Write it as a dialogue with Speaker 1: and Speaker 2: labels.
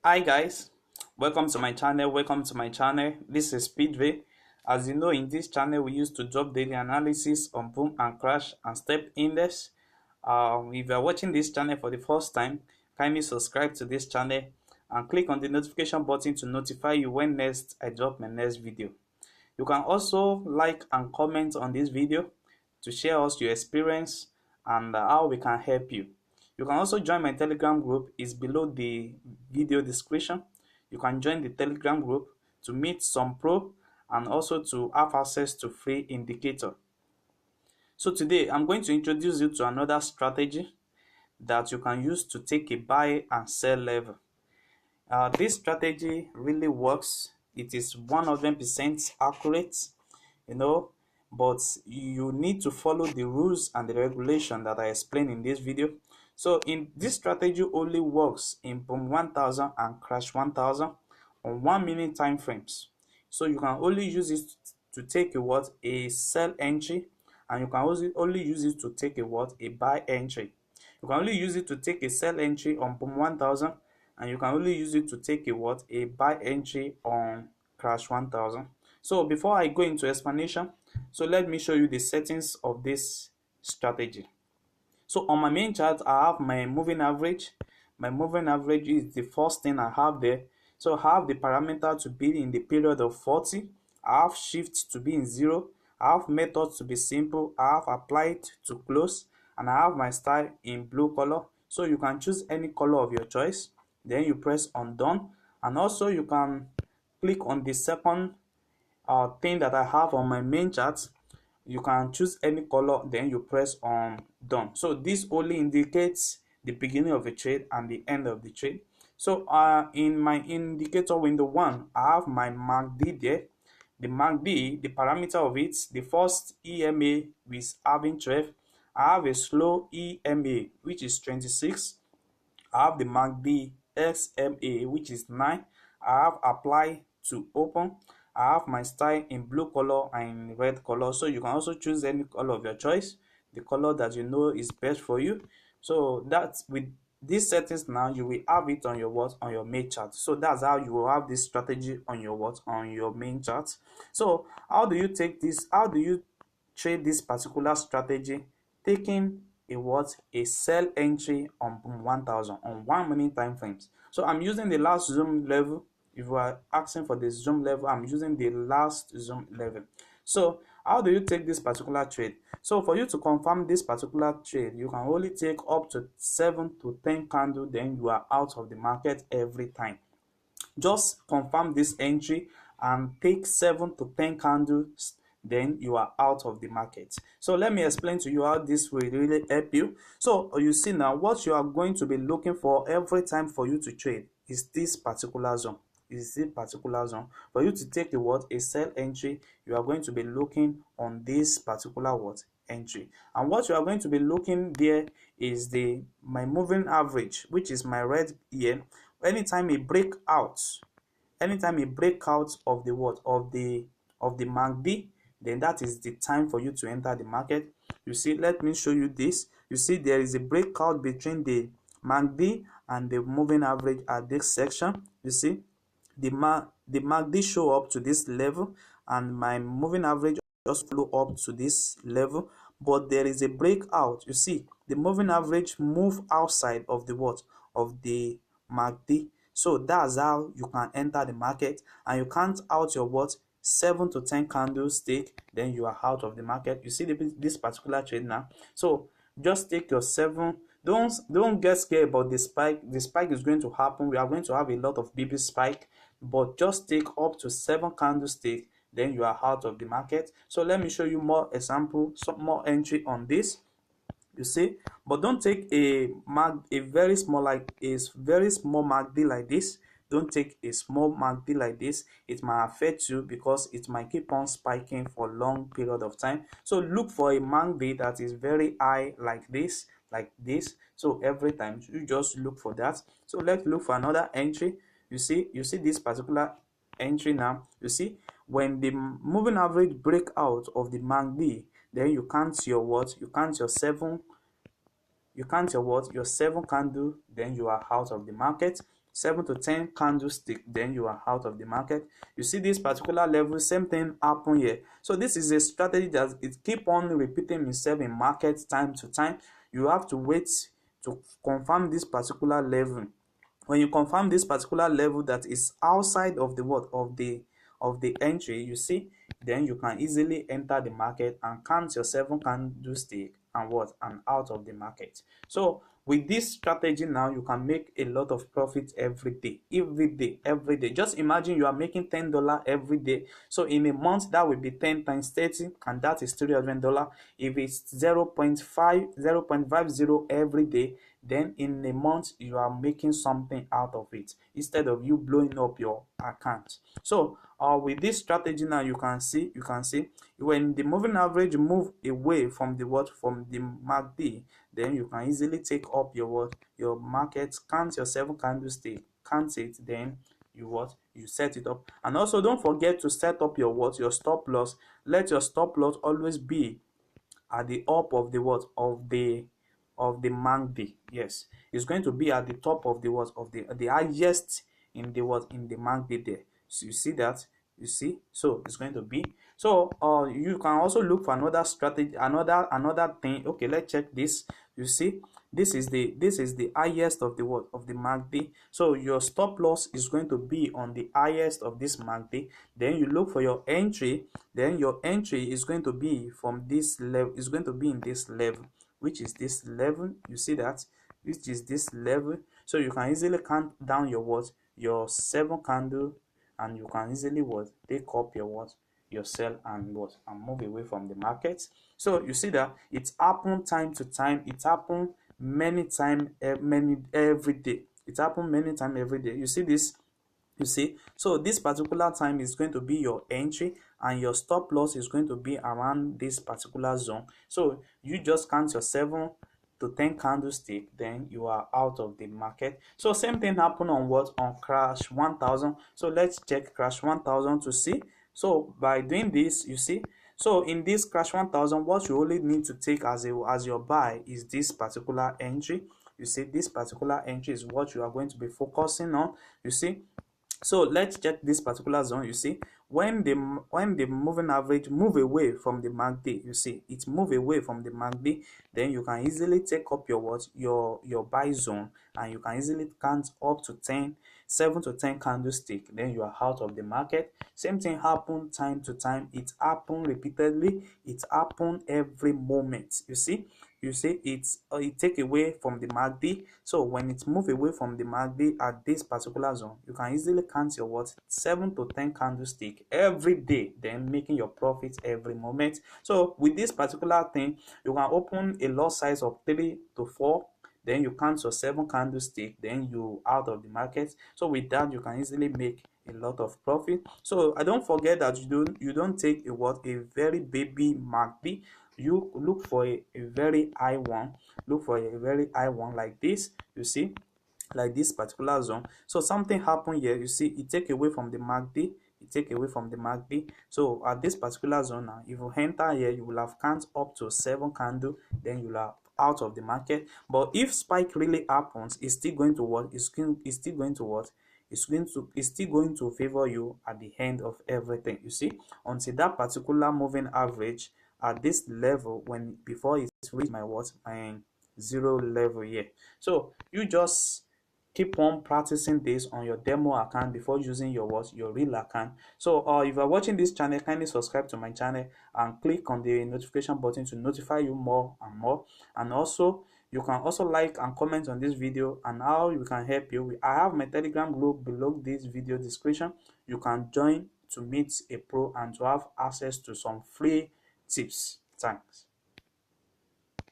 Speaker 1: Hi guys, welcome to my channel. This is Speedway. As you know, in this channel we used to drop daily analysis on boom and crash and step index. If you are watching this channel for the first time, kindly subscribe to this channel and click on the notification button to notify you when next I drop my next video. You can also like and comment on this video to share us your experience and how we can help you. You can also join my Telegram group, is below the video description. You can join the Telegram group to meet some pro and also to have access to free indicator. So today I'm going to introduce you to another strategy that you can use to take a buy and sell level. This strategy really works. It is 100% accurate, you know, but you need to follow the rules and the regulation that I explained in this video. So in this strategy only works in boom 1000 and crash 1000 on 1 minute time frames. So you can only use it to take a sell entry, and you can also only use it to take a buy entry. You can only use it to take a sell entry on boom 1000, and you can only use it to take a buy entry on crash 1000. So before I go into explanation, so let me show you the settings of this strategy. So on my main chart, I have my moving average. My moving average is the first thing I have there. So I have the parameter to be in the period of 40. I have shift to be in 0. I have method to be simple. I have applied to close, and I have my style in blue color. So you can choose any color of your choice. Then you press on done, and also you can click on the second thing that I have on my main chart. You can choose any color, then you press on done. So this only indicates the beginning of a trade and the end of the trade. So in my indicator window 1, I have my MACD there. The MACD, the parameter of it, the first EMA is having 12. I have a slow EMA which is 26. I have the MACD SMA which is 9. I have apply to open. I have my style in blue color and in red color. So you can also choose any color of your choice, the color that you know is best for you. So that's with these settings now, you will have it on your main chart. So that's how you will have this strategy on your main chart. So how do you take this? How do you trade this particular strategy? Taking a sell entry on 1000 on 1 minute time frames. So I'm using the last zoom level. If you are asking for the zoom level, I'm using the last zoom level. So how do you take this particular trade? So for you to confirm this particular trade, you can only take up to 7 to 10 candles, then you are out of the market every time. Just confirm this entry and take 7 to 10 candles, then you are out of the market. So let me explain to you how this will really help you. So you see now, what you are going to be looking for every time for you to trade is this particular zone. For you to take a sell entry, you are going to be looking on this particular entry, and what you are going to be looking there is my moving average, which is my red here. Anytime it break out, of the MACD, then that is the time for you to enter the market. You see, let me show you this. You see, there is a breakout between the MACD and the moving average at this section. You see, the MACD show up to this level, and my moving average just flow up to this level, but there is a breakout. You see, the moving average move outside of the MACD. So that's how you can enter the market, and you count out your 7 to 10 candlestick, then you are out of the market. You see this particular trade now. So just take your 7. Don't get scared about the spike. The spike is going to happen. We are going to have a lot of BB spike, but just take up to 7 candlestick, then you are out of the market. So let me show you more example, some more entry on this. You see, but don't take a very small MACD like this. Don't take a small MACD like this. It might affect you because it might keep on spiking for a long period of time. So look for a MACD that is very high like this. So every time you just look for that. So let's look for another entry. You see this particular entry now. You see, when the moving average break out of the MACD, then you count your your 7 candle, then you are out of the market. 7 to 10 candlestick, then you are out of the market. You see this particular level, same thing happen here. So this is a strategy that it keep on repeating itself in market time to time. You have to wait to confirm this particular level. When you confirm this particular level that is outside of the what of the entry, you see, then you can easily enter the market and count your 7 candlestick and what and out of the market. So with this strategy now, you can make a lot of profit every day, every day. Just imagine you are making $10 every day. So in a month, that will be 10 times 30, and that is $300. If it's 0.50 every day, then in a month you are making something out of it instead of you blowing up your account. So with this strategy now, you can see when the moving average move away from the what from the MACD, then you can easily take up your market, count your 7 candlestick, count it, then you set it up. And also don't forget to set up your stop loss. Let your stop loss always be at the up of the MACD. Yes, it's going to be at the top of the highest in the MACD there. So you see that, so it's going to be. So you can also look for another strategy, another thing. Okay, let's check this. You see, this is the highest of the MACD. So your stop loss is going to be on the highest of this MACD. Then you look for your entry. Then your entry is going to be from this level. It's going to be in this level, which is this level. You see that, which is this level. So you can easily count down your 7 candle, and you can easily take up your sell and move away from the market. So you see that it's happened time to time. It happened many time, every day. It happened many time every day. You see this. You see, so this particular time is going to be your entry, and your stop loss is going to be around this particular zone. So you just count your 7 to 10 candlestick, then you are out of the market. So same thing happened on crash 1000. So let's check crash 1000 to see. So by doing this, you see, so in this crash 1000, what you only need to take as your buy is this particular entry. You see, this particular entry is what you are going to be focusing on. You see, so let's check this particular zone. You see, when the moving average move away from the MACD, you see it move away from the MACD, then you can easily take up your buy zone, and you can easily count up to 7 to 10 candlestick, then you are out of the market. Same thing happen time to time. It happen repeatedly. It happen every moment. You see, it take away from the MACD. So when it move away from the MACD at this particular zone, you can easily count your 7 to 10 candlestick every day, then making your profit every moment. So with this particular thing, you can open a lot size of 3 to 4, then you count your 7 candlestick, then you out of the market. So with that, you can easily make a lot of profit. So I don't forget that you don't take a very baby MACD. You look for a very high one. Look for a very high one like this. You see, like this particular zone. So something happened here. You see, it take away from the MACD. It take away from the MACD. So at this particular zone now, if you enter here, you will have count up to 7 candle, then you'll have out of the market. But if spike really happens, it's still going to what? It's still going to what? It's still going to favor you at the end of everything. You see, until that particular moving average at this level, before it reach my zero level here. So you just keep on practicing this on your demo account before using your real account. So if you are watching this channel, kindly subscribe to my channel and click on the notification button to notify you more and more. And also you can also like and comment on this video and how we can help you. I have my Telegram group below this video description. You can join to meet a pro and to have access to some free tips. Thanks.